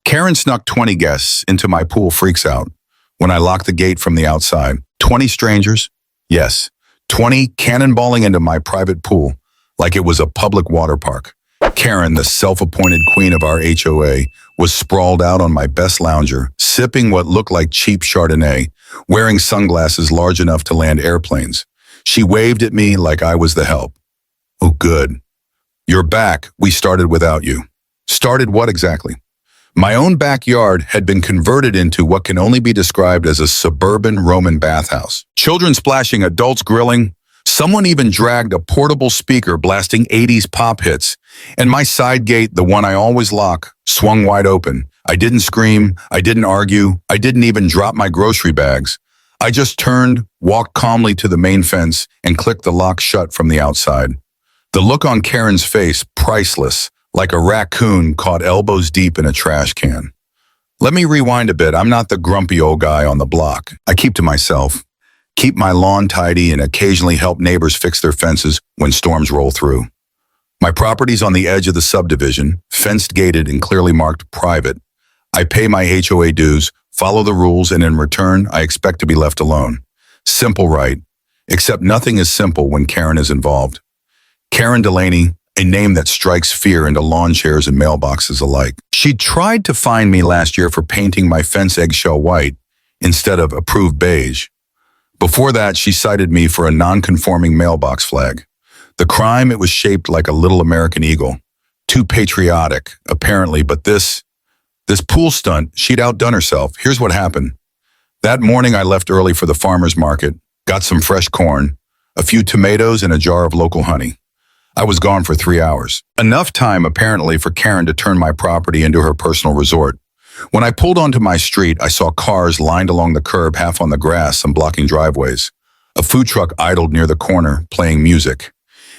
Karen snuck 20 guests into my pool freaks out when I locked the gate from the outside. 20 strangers? Yes. 20 cannonballing into my private pool like it was a public water park. Karen, the self-appointed queen of our HOA, was sprawled out on my best lounger, sipping what looked like cheap Chardonnay, wearing sunglasses large enough to land airplanes. She waved at me like I was the help. Oh, good. You're back. We started without you. Started what exactly? My own backyard had been converted into what can only be described as a suburban Roman bathhouse. Children splashing, adults grilling. Someone even dragged a portable speaker blasting 80s pop hits. And my side gate, the one I always lock, swung wide open. I didn't scream. I didn't argue. I didn't even drop my grocery bags. I just turned, walked calmly to the main fence, and clicked the lock shut from the outside. The look on Karen's face, priceless, like a raccoon caught elbows deep in a trash can. Let me rewind a bit. I'm not the grumpy old guy on the block. I keep to myself, keep my lawn tidy, and occasionally help neighbors fix their fences when storms roll through. My property's on the edge of the subdivision, fenced, gated, and clearly marked private. I pay my HOA dues, follow the rules, and in return, I expect to be left alone. Simple, right? Except nothing is simple when Karen is involved. Karen Delaney, a name that strikes fear into lawn chairs and mailboxes alike. She tried to fine me last year for painting my fence eggshell white instead of approved beige. Before that, she cited me for a non-conforming mailbox flag. The crime, it was shaped like a little American eagle. Too patriotic, apparently, but this pool stunt, she'd outdone herself. Here's what happened. That morning, I left early for the farmer's market, got some fresh corn, a few tomatoes, and a jar of local honey. I was gone for 3 hours. Enough time, apparently, for Karen to turn my property into her personal resort. When I pulled onto my street, I saw cars lined along the curb, half on the grass and blocking driveways. A food truck idled near the corner, playing music.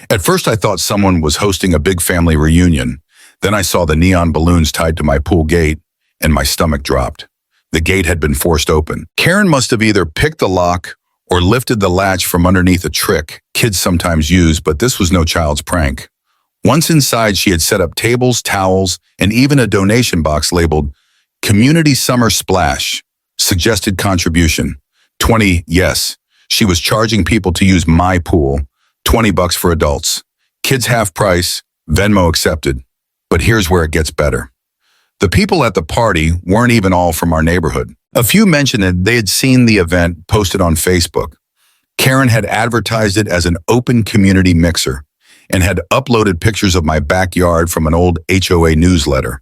At first, I thought someone was hosting a big family reunion. Then I saw the neon balloons tied to my pool gate, and my stomach dropped. The gate had been forced open. Karen must have either picked the lock or lifted the latch from underneath, a trick kids sometimes use, but this was no child's prank. Once inside, she had set up tables, towels, and even a donation box labeled Community Summer Splash, suggested contribution. 20, yes. She was charging people to use my pool, $20 for adults. Kids half price, Venmo accepted. But here's where it gets better. The people at the party weren't even all from our neighborhood. A few mentioned that they had seen the event posted on Facebook. Karen had advertised it as an open community mixer and had uploaded pictures of my backyard from an old HOA newsletter,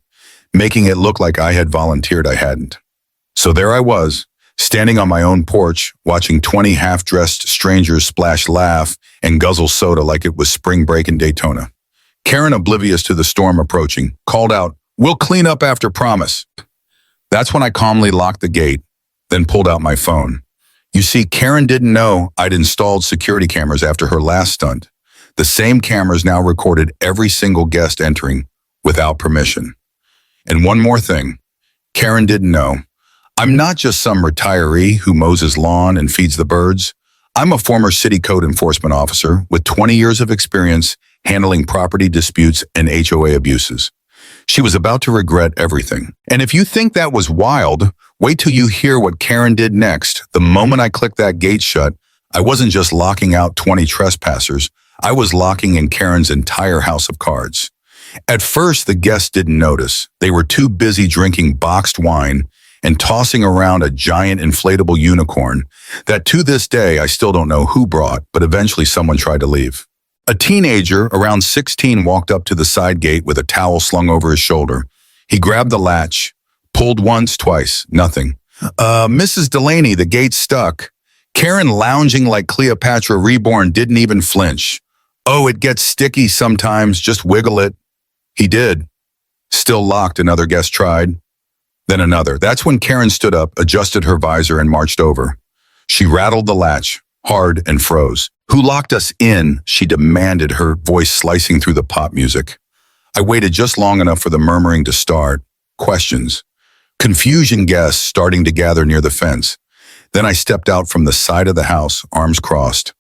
making it look like I had volunteered. I hadn't. So there I was, standing on my own porch, watching 20 half-dressed strangers splash, laugh, and guzzle soda like it was spring break in Daytona. Karen, oblivious to the storm approaching, called out, "We'll clean up after, promise." That's when I calmly locked the gate, then pulled out my phone. You see, Karen didn't know I'd installed security cameras after her last stunt. The same cameras now recorded every single guest entering without permission. And one more thing, Karen didn't know. I'm not just some retiree who mows his lawn and feeds the birds. I'm a former city code enforcement officer with 20 years of experience handling property disputes and HOA abuses. She was about to regret everything. And if you think that was wild, wait till you hear what Karen did next. The moment I clicked that gate shut, I wasn't just locking out 20 trespassers. I was locking in Karen's entire house of cards. At first, the guests didn't notice. They were too busy drinking boxed wine and tossing around a giant inflatable unicorn that to this day I still don't know who brought, but eventually someone tried to leave. A teenager, around 16, walked up to the side gate with a towel slung over his shoulder. He grabbed the latch, pulled once, twice, nothing. Mrs. Delaney, the gate's stuck." Karen, lounging like Cleopatra reborn, didn't even flinch. "Oh, it gets sticky sometimes, just wiggle it." He did. Still locked, another guest tried. Then another. That's when Karen stood up, adjusted her visor, and marched over. She rattled the latch, hard, and froze. "Who locked us in?" she demanded, her voice slicing through the pop music. I waited just long enough for the murmuring to start. Questions. Confusion, guests starting to gather near the fence. Then I stepped out from the side of the house, arms crossed.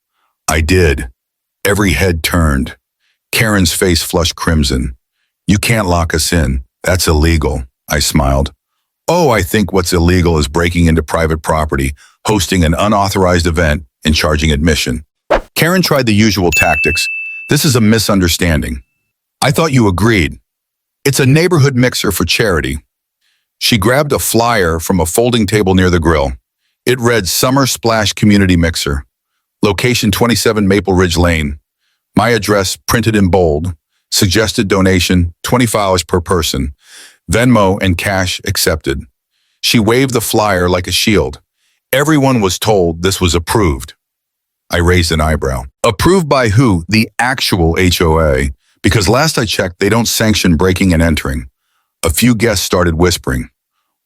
I did. Every head turned. Karen's face flushed crimson. "You can't lock us in. That's illegal." I smiled. Oh, I think what's illegal is breaking into private property, hosting an unauthorized event, and charging admission. Karen tried the usual tactics. This is a misunderstanding. I thought you agreed. It's a neighborhood mixer for charity. She grabbed a flyer from a folding table near the grill. It read Summer Splash Community Mixer. Location 27 Maple Ridge Lane. My address printed in bold. Suggested donation, $25 per person. Venmo and cash accepted. She waved the flyer like a shield. Everyone was told this was approved. I raised an eyebrow. Approved by who? The actual HOA. Because last I checked, they don't sanction breaking and entering. A few guests started whispering.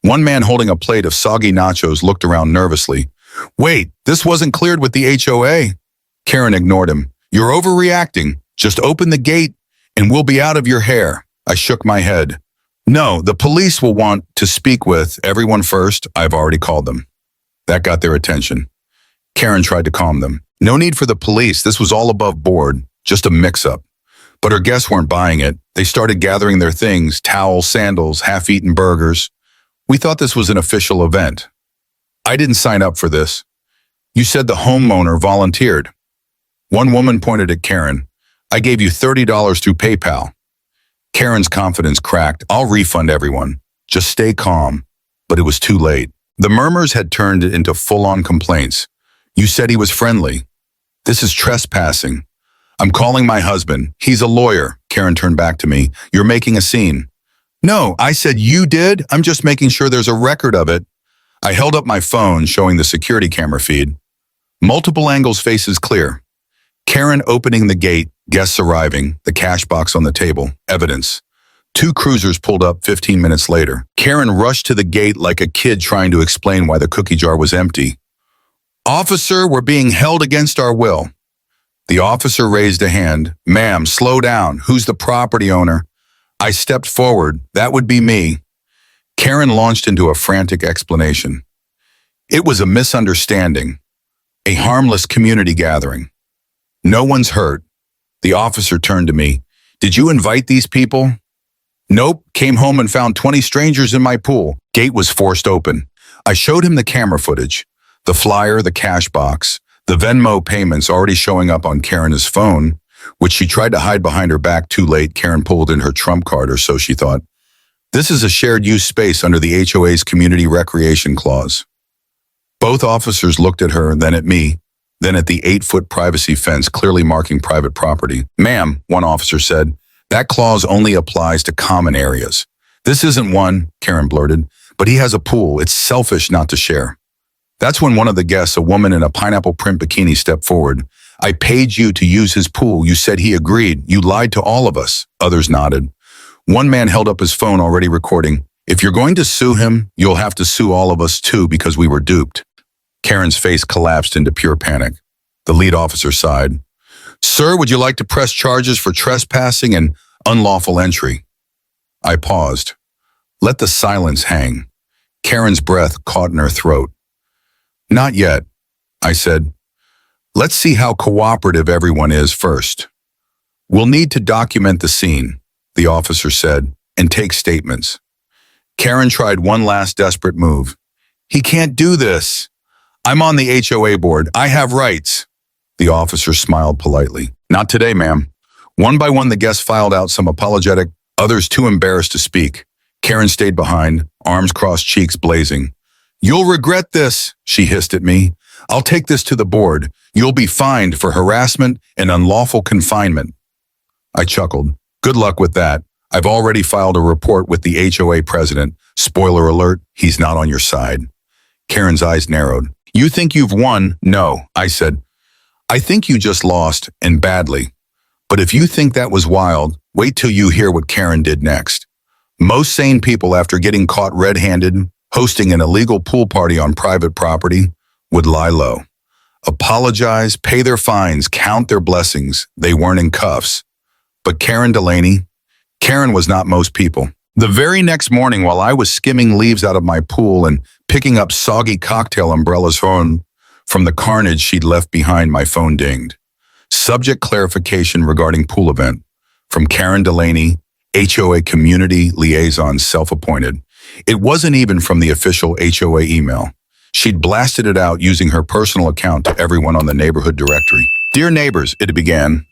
One man holding a plate of soggy nachos looked around nervously. Wait, this wasn't cleared with the HOA? Karen ignored him. You're overreacting. Just open the gate and we'll be out of your hair. I shook my head. No, the police will want to speak with everyone first. I've already called them. That got their attention. Karen tried to calm them. No need for the police. This was all above board. Just a mix-up. But her guests weren't buying it. They started gathering their things, towels, sandals, half-eaten burgers. We thought this was an official event. I didn't sign up for this. You said the homeowner volunteered. One woman pointed at Karen. I gave you $30 through PayPal. Karen's confidence cracked. I'll refund everyone. Just stay calm. But it was too late. The murmurs had turned into full-on complaints. You said he was friendly. This is trespassing. I'm calling my husband. He's a lawyer. Karen turned back to me. You're making a scene. No, I said you did. I'm just making sure there's a record of it. I held up my phone, showing the security camera feed. Multiple angles, faces clear. Karen opening the gate, guests arriving, the cash box on the table, evidence. 2 cruisers pulled up 15 minutes later. Karen rushed to the gate like a kid trying to explain why the cookie jar was empty. Officer, we're being held against our will. The officer raised a hand. Ma'am, slow down. Who's the property owner? I stepped forward. That would be me. Karen launched into a frantic explanation. It was a misunderstanding. A harmless community gathering. No one's hurt. The officer turned to me. Did you invite these people? Nope. Came home and found 20 strangers in my pool. Gate was forced open. I showed him the camera footage. The flyer, the cash box, the Venmo payments already showing up on Karen's phone, which she tried to hide behind her back. Too late, Karen pulled in her trump card, or so she thought. This is a shared use space under the HOA's Community Recreation Clause. Both officers looked at her, then at me, then at the 8-foot privacy fence clearly marking private property. Ma'am, one officer said, that clause only applies to common areas. This isn't one, Karen blurted, but he has a pool. It's selfish not to share. That's when one of the guests, a woman in a pineapple print bikini, stepped forward. I paid you to use his pool. You said he agreed. You lied to all of us. Others nodded. One man held up his phone, already recording. If you're going to sue him, you'll have to sue all of us too, because we were duped. Karen's face collapsed into pure panic. The lead officer sighed. Sir, would you like to press charges for trespassing and unlawful entry? I paused. Let the silence hang. Karen's breath caught in her throat. Not yet, I said. Let's see how cooperative everyone is first. We'll need to document the scene, the officer said, and take statements. Karen tried one last desperate move. He can't do this. I'm on the HOA board. I have rights. The officer smiled politely. Not today, ma'am. One by one, the guests filed out, some apologetic, others too embarrassed to speak. Karen stayed behind, arms crossed, cheeks blazing. You'll regret this, she hissed at me. I'll take this to the board. You'll be fined for harassment and unlawful confinement. I chuckled. Good luck with that. I've already filed a report with the HOA president. Spoiler alert, he's not on your side. Karen's eyes narrowed. You think you've won? No, I said. I think you just lost, and badly. But if you think that was wild, wait till you hear what Karen did next. Most sane people, after getting caught red-handed, hosting an illegal pool party on private property, would lie low. Apologize, pay their fines, count their blessings. They weren't in cuffs. But Karen Delaney? Karen was not most people. The very next morning, while I was skimming leaves out of my pool and picking up soggy cocktail umbrellas from the carnage she'd left behind, my phone dinged. Subject clarification regarding pool event. From Karen Delaney, HOA Community Liaison, self-appointed. It wasn't even from the official HOA email. She'd blasted it out using her personal account to everyone on the neighborhood directory. "Dear neighbors," it began,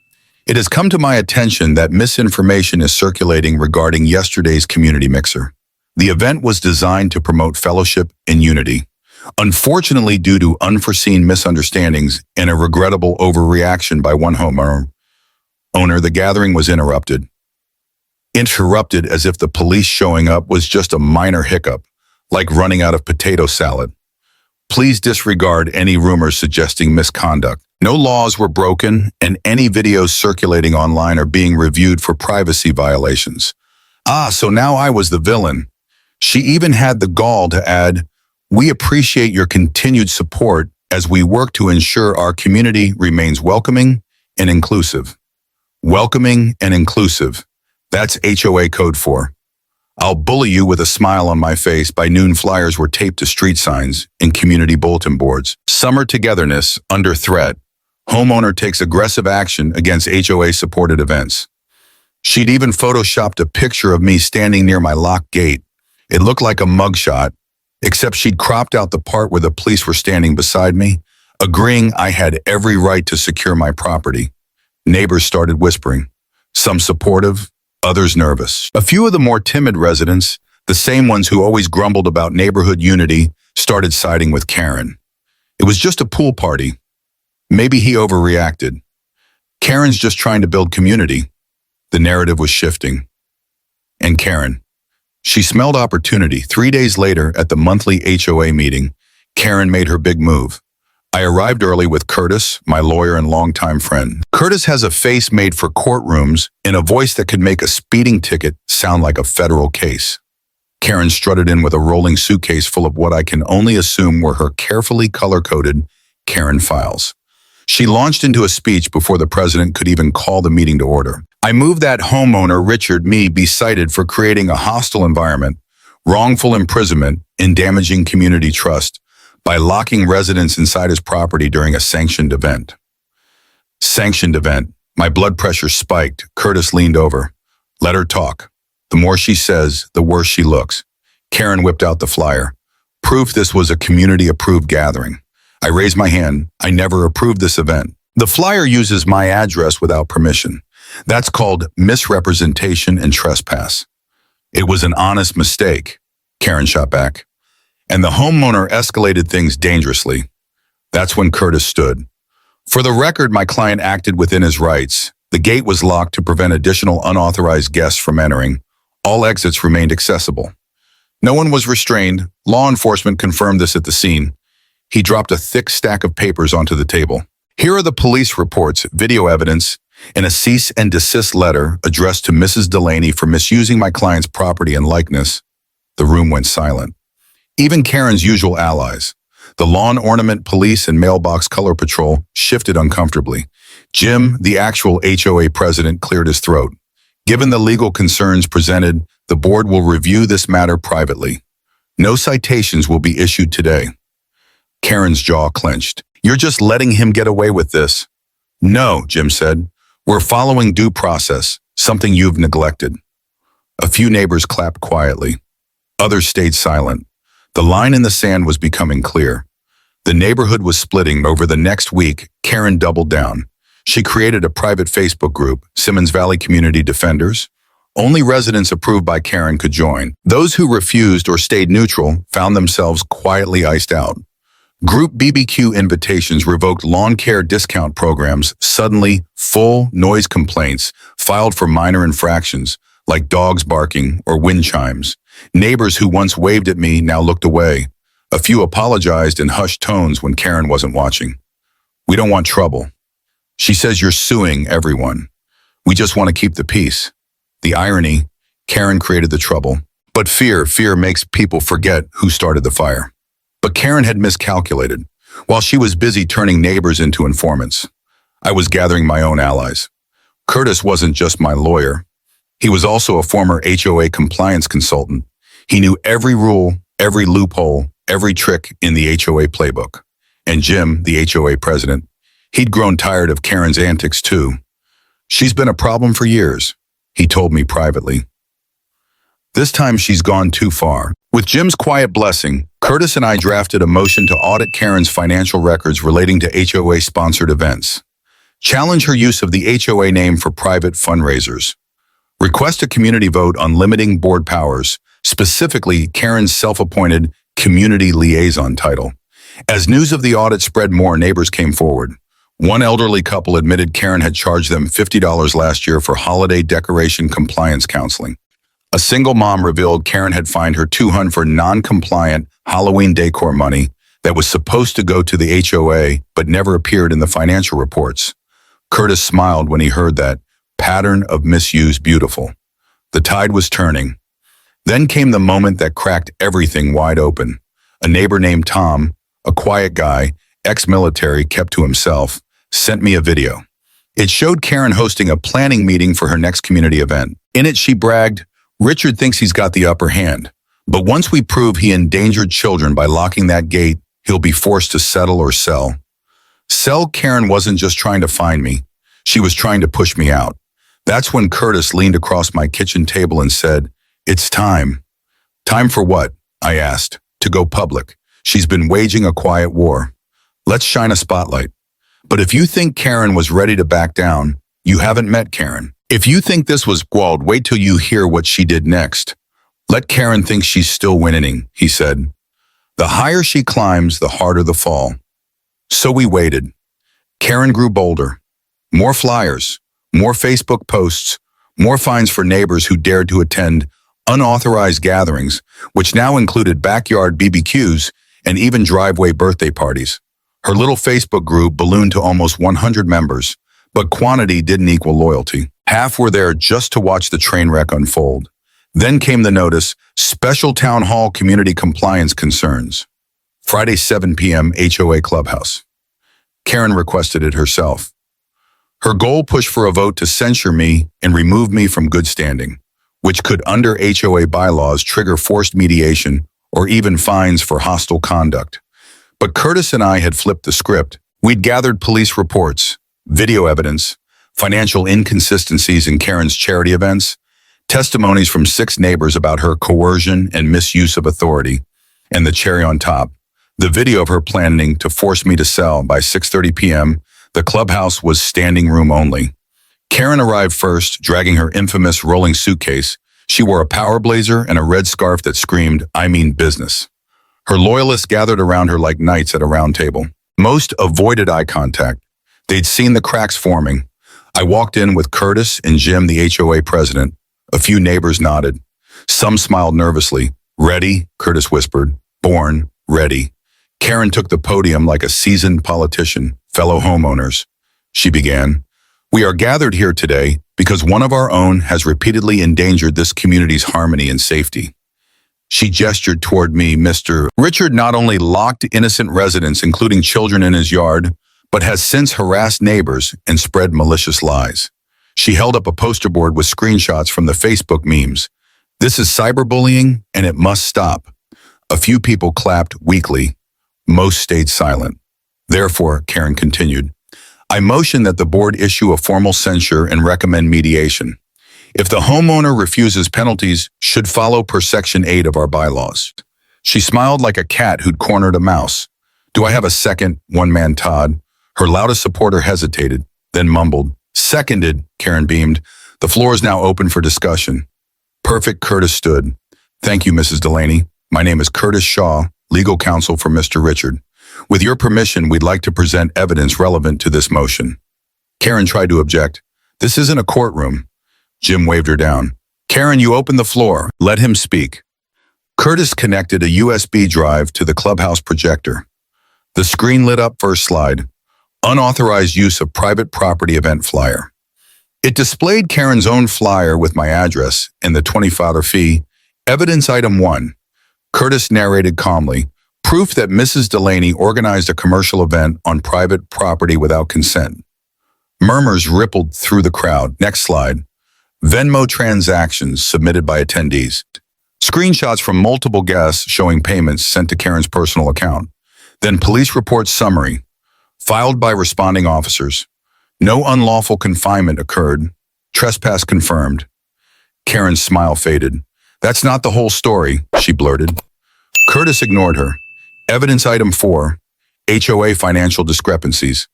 "it has come to my attention that misinformation is circulating regarding yesterday's community mixer. The event was designed to promote fellowship and unity. Unfortunately, due to unforeseen misunderstandings and a regrettable overreaction by one homeowner, the gathering was interrupted. Interrupted as if the police showing up was just a minor hiccup, like running out of potato salad. Please disregard any rumors suggesting misconduct. No laws were broken, and any videos circulating online are being reviewed for privacy violations." So now I was the villain. She even had the gall to add, "We appreciate your continued support as we work to ensure our community remains welcoming and inclusive." Welcoming and inclusive. That's HOA code for "I'll bully you with a smile on my face." By noon, flyers were taped to street signs and community bulletin boards. Summer togetherness under threat. Homeowner takes aggressive action against HOA-supported events. She'd even photoshopped a picture of me standing near my locked gate. It looked like a mugshot, except she'd cropped out the part where the police were standing beside me, agreeing I had every right to secure my property. Neighbors started whispering, some supportive, others nervous. A few of the more timid residents, the same ones who always grumbled about neighborhood unity, started siding with Karen. It was just a pool party. Maybe he overreacted. Karen's just trying to build community. The narrative was shifting. And Karen. She smelled opportunity. 3 days later, at the monthly HOA meeting, Karen made her big move. I arrived early with Curtis, my lawyer and longtime friend. Curtis has a face made for courtrooms and a voice that could make a speeding ticket sound like a federal case. Karen strutted in with a rolling suitcase full of what I can only assume were her carefully color-coded Karen files. She launched into a speech before the president could even call the meeting to order. "I move that homeowner Richard Me be cited for creating a hostile environment, wrongful imprisonment, and damaging community trust by locking residents inside his property during a sanctioned event." Sanctioned event. My blood pressure spiked. Curtis leaned over. "Let her talk. The more she says, the worse she looks." Karen whipped out the flyer. Proof this was a community-approved gathering. I raised my hand. "I never approved this event." "The flyer uses my address without permission. That's called misrepresentation and trespass." "It was an honest mistake," Karen shot back. And the homeowner escalated things dangerously. That's when Curtis stood. "For the record, my client acted within his rights. The gate was locked to prevent additional unauthorized guests from entering. All exits remained accessible. No one was restrained. Law enforcement confirmed this at the scene." He dropped a thick stack of papers onto the table. "Here are the police reports, video evidence, and a cease and desist letter addressed to Mrs. Delaney for misusing my client's property and likeness." The room went silent. Even Karen's usual allies, the lawn ornament police and mailbox color patrol, shifted uncomfortably. Jim, the actual HOA president, cleared his throat. "Given the legal concerns presented, the board will review this matter privately. No citations will be issued today." Karen's jaw clenched. "You're just letting him get away with this." "No," Jim said. "We're following due process, something you've neglected." A few neighbors clapped quietly. Others stayed silent. The line in the sand was becoming clear. The neighborhood was splitting. Over the next week, Karen doubled down. She created a private Facebook group, Simmons Valley Community Defenders. Only residents approved by Karen could join. Those who refused or stayed neutral found themselves quietly iced out. Group BBQ invitations revoked lawn care discount programs. Suddenly, full noise complaints filed for minor infractions, like dogs barking or wind chimes. Neighbors who once waved at me now looked away. A few apologized in hushed tones when Karen wasn't watching. "We don't want trouble." She says you're suing everyone. "We just want to keep the peace." The irony, Karen created the trouble. But fear makes people forget who started the fire. But Karen had miscalculated. While she was busy turning neighbors into informants, I was gathering my own allies. Curtis wasn't just my lawyer. He was also a former HOA compliance consultant. He knew every rule, every loophole, every trick in the HOA playbook. And Jim, the HOA president, he'd grown tired of Karen's antics too. "She's been a problem for years," he told me privately. This time she's gone too far. With Jim's quiet blessing, Curtis and I drafted a motion to audit Karen's financial records relating to HOA-sponsored events. Challenge her use of the HOA name for private fundraisers. Request a community vote on limiting board powers, specifically Karen's self-appointed community liaison title. As news of the audit spread, more neighbors came forward. One elderly couple admitted Karen had charged them $50 last year for holiday decoration compliance counseling. A single mom revealed Karen had fined her $200 for non-compliant Halloween decor money that was supposed to go to the HOA but never appeared in the financial reports. Curtis smiled when he heard that. Pattern of misuse beautiful. The tide was turning. Then came the moment that cracked everything wide open. A neighbor named Tom, a quiet guy, ex-military, kept to himself, sent me a video. It showed Karen hosting a planning meeting for her next community event. In it, she bragged, "Richard thinks he's got the upper hand, but once we prove he endangered children by locking that gate, he'll be forced to settle or sell." Karen wasn't just trying to find me. She was trying to push me out. That's when Curtis leaned across my kitchen table and said, "It's time." "Time for what?" I asked. "To go public. She's been waging a quiet war. Let's shine a spotlight. But if you think Karen was ready to back down, you haven't met Karen. If you think this was squalled, wait till you hear what she did next. Let Karen think she's still winning," he said. "The higher she climbs, the harder the fall." So we waited. Karen grew bolder. More flyers, more Facebook posts, more fines for neighbors who dared to attend unauthorized gatherings, which now included backyard BBQs and even driveway birthday parties. Her little Facebook group ballooned to almost 100 members, but quantity didn't equal loyalty. Half were there just to watch the train wreck unfold. Then came the notice, special town hall community compliance concerns. Friday 7 p.m. HOA Clubhouse. Karen requested it herself. Her goal pushed for a vote to censure me and remove me from good standing, which could, under HOA bylaws, trigger forced mediation or even fines for hostile conduct. But Curtis and I had flipped the script. We'd gathered police reports, video evidence, financial inconsistencies in Karen's charity events, testimonies from 6 neighbors about her coercion and misuse of authority, and the cherry on top, the video of her planning to force me to sell. By 6:30 p.m., the clubhouse was standing room only. Karen arrived first, dragging her infamous rolling suitcase. She wore a power blazer and a red scarf that screamed, "I mean business." Her loyalists gathered around her like knights at a round table. Most avoided eye contact. They'd seen the cracks forming. I walked in with Curtis and Jim, the HOA president. A few neighbors nodded. Some smiled nervously. "Ready?" Curtis whispered. "Born ready." Karen took the podium like a seasoned politician. "Fellow homeowners," she began, "we are gathered here today because one of our own has repeatedly endangered this community's harmony and safety." She gestured toward me. "Mr. Richard not only locked innocent residents, including children, in his yard, but has since harassed neighbors and spread malicious lies." She held up a poster board with screenshots from the Facebook memes. "This is cyberbullying and it must stop." A few people clapped weakly. Most stayed silent. "Therefore," Karen continued, "I motion that the board issue a formal censure and recommend mediation. If the homeowner refuses, penalties should follow per Section 8 of our bylaws." She smiled like a cat who'd cornered a mouse. "Do I have a second?" One man, Todd, her loudest supporter, hesitated, then mumbled. "Seconded," Karen beamed. "The floor is now open for discussion." Perfect. Curtis stood. "Thank you, Mrs. Delaney. My name is Curtis Shaw, legal counsel for Mr. Richard. With your permission, we'd like to present evidence relevant to this motion." Karen tried to object. "This isn't a courtroom." Jim waved her down. "Karen, you open the floor. Let him speak." Curtis connected a USB drive to the clubhouse projector. The screen lit up. First slide. Unauthorized use of private property event flyer. It displayed Karen's own flyer with my address and the $20 fee. Evidence item 1. Curtis narrated calmly. Proof that Mrs. Delaney organized a commercial event on private property without consent. Murmurs rippled through the crowd. Next slide. Venmo transactions submitted by attendees. Screenshots from multiple guests showing payments sent to Karen's personal account. Then police report summary, filed by responding officers. No unlawful confinement occurred. Trespass confirmed. Karen's smile faded. That's not the whole story, she blurted. Curtis ignored her. Evidence item 4, HOA financial discrepancies.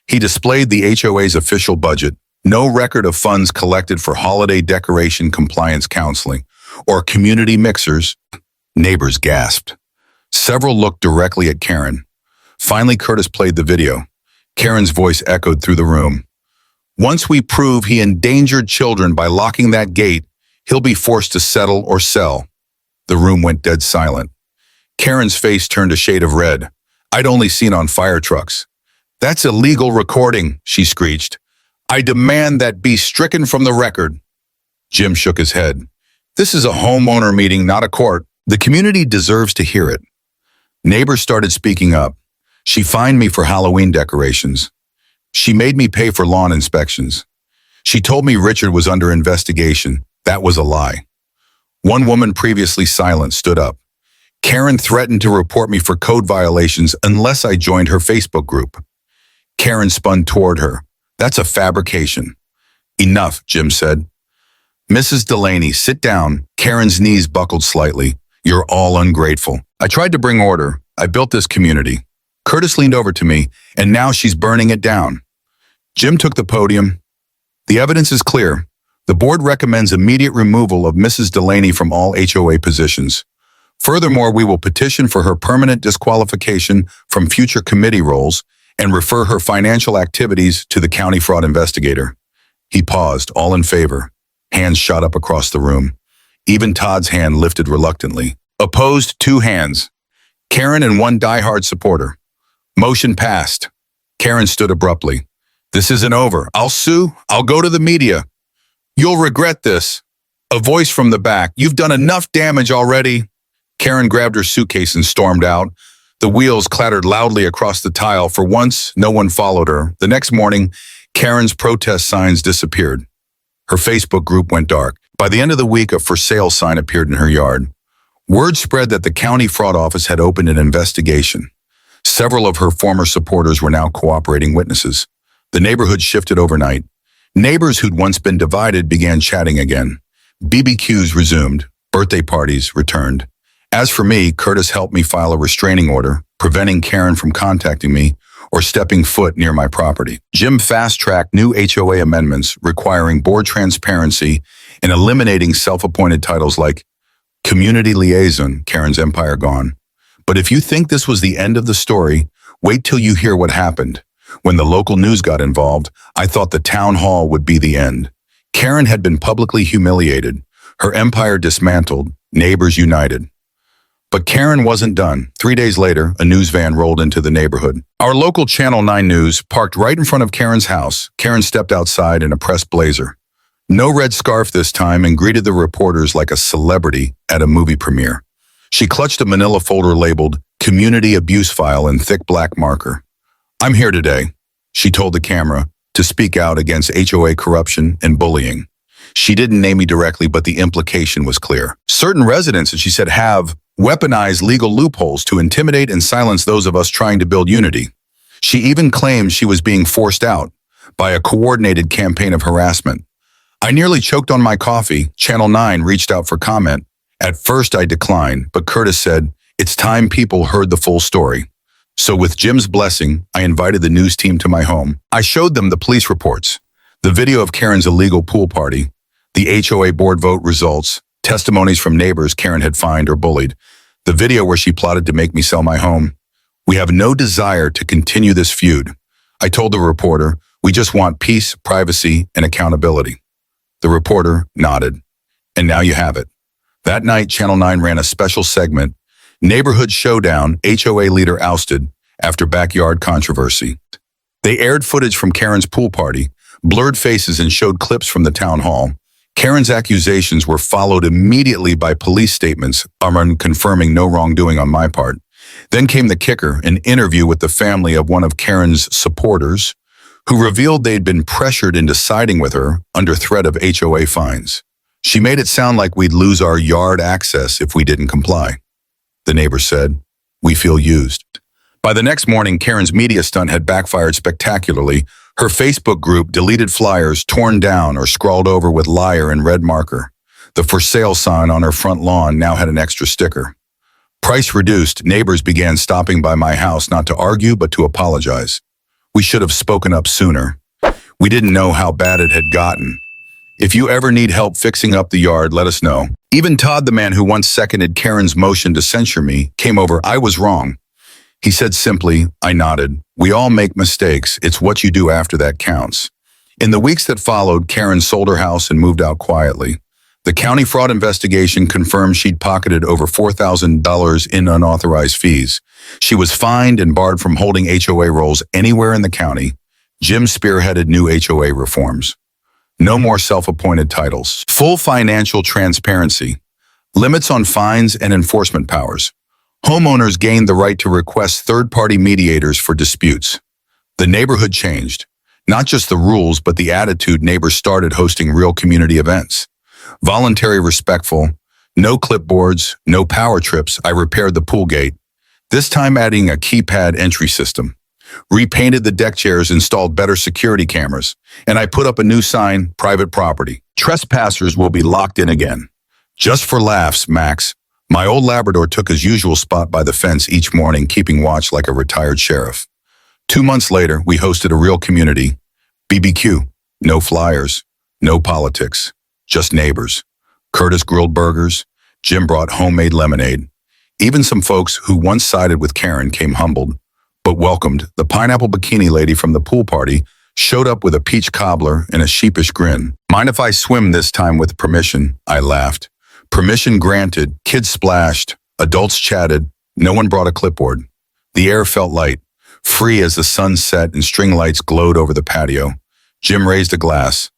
He displayed the HOA's official budget, no record of funds collected for holiday decoration compliance counseling or community mixers. Neighbors gasped. Several looked directly at Karen. Finally, Curtis played the video. Karen's voice echoed through the room. Once we prove he endangered children by locking that gate, he'll be forced to settle or sell. The room went dead silent. Karen's face turned a shade of red. I'd only seen on fire trucks. That's illegal recording, she screeched. I demand that be stricken from the record. Jim shook his head. This is a homeowner meeting, not a court. The community deserves to hear it. Neighbors started speaking up. She fined me for Halloween decorations. She made me pay for lawn inspections. She told me Richard was under investigation. That was a lie. One woman previously silent stood up. Karen threatened to report me for code violations unless I joined her Facebook group. Karen spun toward her. That's a fabrication. Enough, Jim said. Mrs. Delaney, sit down. Karen's knees buckled slightly. You're all ungrateful. I tried to bring order. I built this community. Curtis leaned over to me, and now she's burning it down. Jim took the podium. The evidence is clear. The board recommends immediate removal of Mrs. Delaney from all HOA positions. Furthermore, we will petition for her permanent disqualification from future committee roles and refer her financial activities to the county fraud investigator. He paused, all in favor. Hands shot up across the room. Even Todd's hand lifted reluctantly. Opposed, 2 hands. Karen and 1 diehard supporter. Motion passed. Karen stood abruptly. This isn't over. I'll sue. I'll go to the media. You'll regret this. A voice from the back. You've done enough damage already. Karen grabbed her suitcase and stormed out. The wheels clattered loudly across the tile. For once, no one followed her. The next morning, Karen's protest signs disappeared. Her Facebook group went dark. By the end of the week, a for sale sign appeared in her yard. Word spread that the county fraud office had opened an investigation. Several of her former supporters were now cooperating witnesses. The neighborhood shifted overnight. Neighbors who'd once been divided began chatting again. BBQs resumed. Birthday parties returned. As for me, Curtis helped me file a restraining order, preventing Karen from contacting me or stepping foot near my property. Jim fast-tracked new HOA amendments requiring board transparency and eliminating self-appointed titles like community liaison, Karen's empire gone. But if you think this was the end of the story, wait till you hear what happened. When the local news got involved, I thought the town hall would be the end. Karen had been publicly humiliated, her empire dismantled, neighbors united. But Karen wasn't done. 3 days later, a news van rolled into the neighborhood. Our local Channel 9 News parked right in front of Karen's house. Karen stepped outside in a pressed blazer. No red scarf this time, and greeted the reporters like a celebrity at a movie premiere. She clutched a manila folder labeled Community Abuse File in thick black marker. I'm here today, she told the camera, to speak out against HOA corruption and bullying. She didn't name me directly, but the implication was clear. Certain residents, she said, have weaponized legal loopholes to intimidate and silence those of us trying to build unity. She even claimed she was being forced out by a coordinated campaign of harassment. I nearly choked on my coffee. Channel 9 reached out for comment. At first I declined, but Curtis said, it's time people heard the full story. So with Jim's blessing, I invited the news team to my home. I showed them the police reports, the video of Karen's illegal pool party, the HOA board vote results, testimonies from neighbors Karen had fined or bullied, the video where she plotted to make me sell my home. We have no desire to continue this feud. I told the reporter, we just want peace, privacy, and accountability. The reporter nodded. And now you have it. That night, Channel 9 ran a special segment, Neighborhood Showdown, HOA Leader Ousted After Backyard Controversy. They aired footage from Karen's pool party, blurred faces, and showed clips from the town hall. Karen's accusations were followed immediately by police statements confirming no wrongdoing on my part. Then came the kicker, an interview with the family of one of Karen's supporters, who revealed they'd been pressured into siding with her under threat of HOA fines. She made it sound like we'd lose our yard access if we didn't comply. The neighbor said, we feel used. By the next morning, Karen's media stunt had backfired spectacularly. Her Facebook group deleted flyers torn down or scrawled over with liar in red marker. The for sale sign on her front lawn now had an extra sticker. Price reduced, neighbors began stopping by my house not to argue but to apologize. We should have spoken up sooner. We didn't know how bad it had gotten. If you ever need help fixing up the yard, let us know. Even Todd, the man who once seconded Karen's motion to censure me, came over. I was wrong. He said simply, I nodded. We all make mistakes. It's what you do after that counts. In the weeks that followed, Karen sold her house and moved out quietly. The county fraud investigation confirmed she'd pocketed over $4,000 in unauthorized fees. She was fined and barred from holding HOA roles anywhere in the county. Jim spearheaded new HOA reforms. No more self-appointed titles. Full financial transparency. Limits on fines and enforcement powers. Homeowners gained the right to request third-party mediators for disputes. The neighborhood changed. Not just the rules, but the attitude. Neighbors started hosting real community events. Voluntary, respectful. No clipboards, no power trips. I repaired the pool gate. This time adding a keypad entry system. Repainted the deck chairs, installed better security cameras, and I put up a new sign, private property. Trespassers will be locked in again. Just for laughs, Max. My old Labrador took his usual spot by the fence each morning, keeping watch like a retired sheriff. 2 months later, we hosted a real community. BBQ. No flyers. No politics. Just neighbors. Curtis grilled burgers. Jim brought homemade lemonade. Even some folks who once sided with Karen came humbled, but welcomed. The pineapple bikini lady from the pool party showed up with a peach cobbler and a sheepish grin. Mind if I swim this time with permission? I laughed. Permission granted. Kids splashed. Adults chatted. No one brought a clipboard. The air felt light, free as the sun set and string lights glowed over the patio. Jim raised a glass.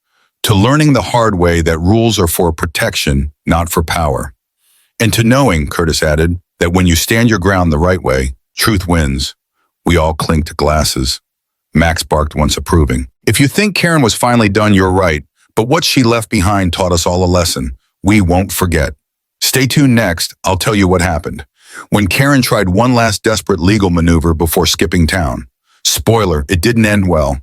To learning the hard way that rules are for protection, not for power. And to knowing, Curtis added, that when you stand your ground the right way, truth wins. We all clinked glasses. Max barked once approving. If you think Karen was finally done, you're right. But what she left behind taught us all a lesson. We won't forget. Stay tuned next. I'll tell you what happened. When Karen tried one last desperate legal maneuver before skipping town. Spoiler, it didn't end well.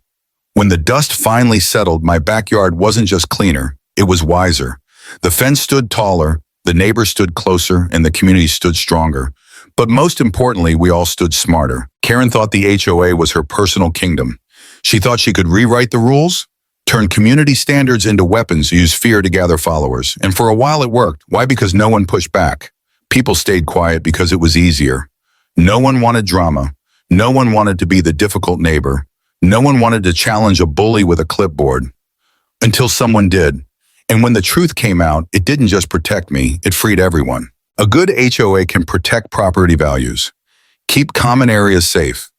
When the dust finally settled, my backyard wasn't just cleaner, it was wiser. The fence stood taller, the neighbors stood closer, and the community stood stronger. But most importantly, we all stood smarter. Karen thought the HOA was her personal kingdom. She thought she could rewrite the rules, turn community standards into weapons, use fear to gather followers. And for a while it worked. Why? Because no one pushed back. People stayed quiet because it was easier. No one wanted drama. No one wanted to be the difficult neighbor. No one wanted to challenge a bully with a clipboard. Until someone did. And when the truth came out, it didn't just protect me, it freed everyone. A good HOA can protect property values, keep common areas safe,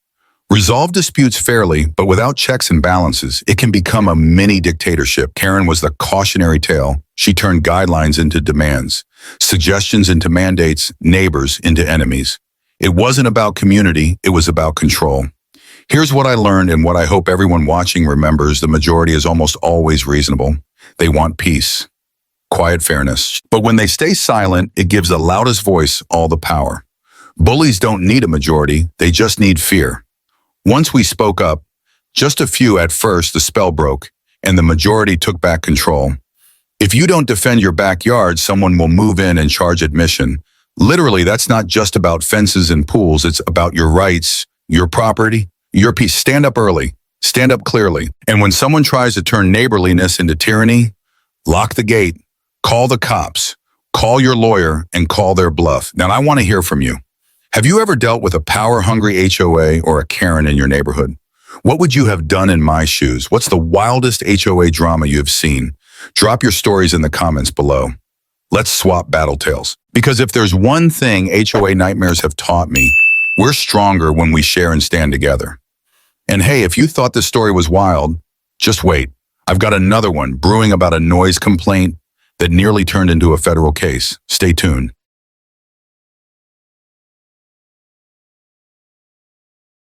resolve disputes fairly, but without checks and balances, it can become a mini dictatorship. Karen was the cautionary tale. She turned guidelines into demands, suggestions into mandates, neighbors into enemies. It wasn't about community, it was about control. Here's what I learned and what I hope everyone watching remembers. The majority is almost always reasonable. They want peace, quiet fairness. But when they stay silent, it gives the loudest voice all the power. Bullies don't need a majority, they just need fear. Once we spoke up, just a few at first, the spell broke, and the majority took back control. If you don't defend your backyard, someone will move in and charge admission. Literally, that's not just about fences and pools, it's about your rights, your property, your peace. Stand up early, stand up clearly. And when someone tries to turn neighborliness into tyranny, lock the gate, call the cops, call your lawyer, and call their bluff. Now, I want to hear from you. Have you ever dealt with a power-hungry HOA or a Karen in your neighborhood? What would you have done in my shoes? What's the wildest HOA drama you have seen? Drop your stories in the comments below. Let's swap battle tales. Because if there's one thing HOA nightmares have taught me, we're stronger when we share and stand together. And hey, if you thought this story was wild, just wait. I've got another one brewing about a noise complaint that nearly turned into a federal case. Stay tuned.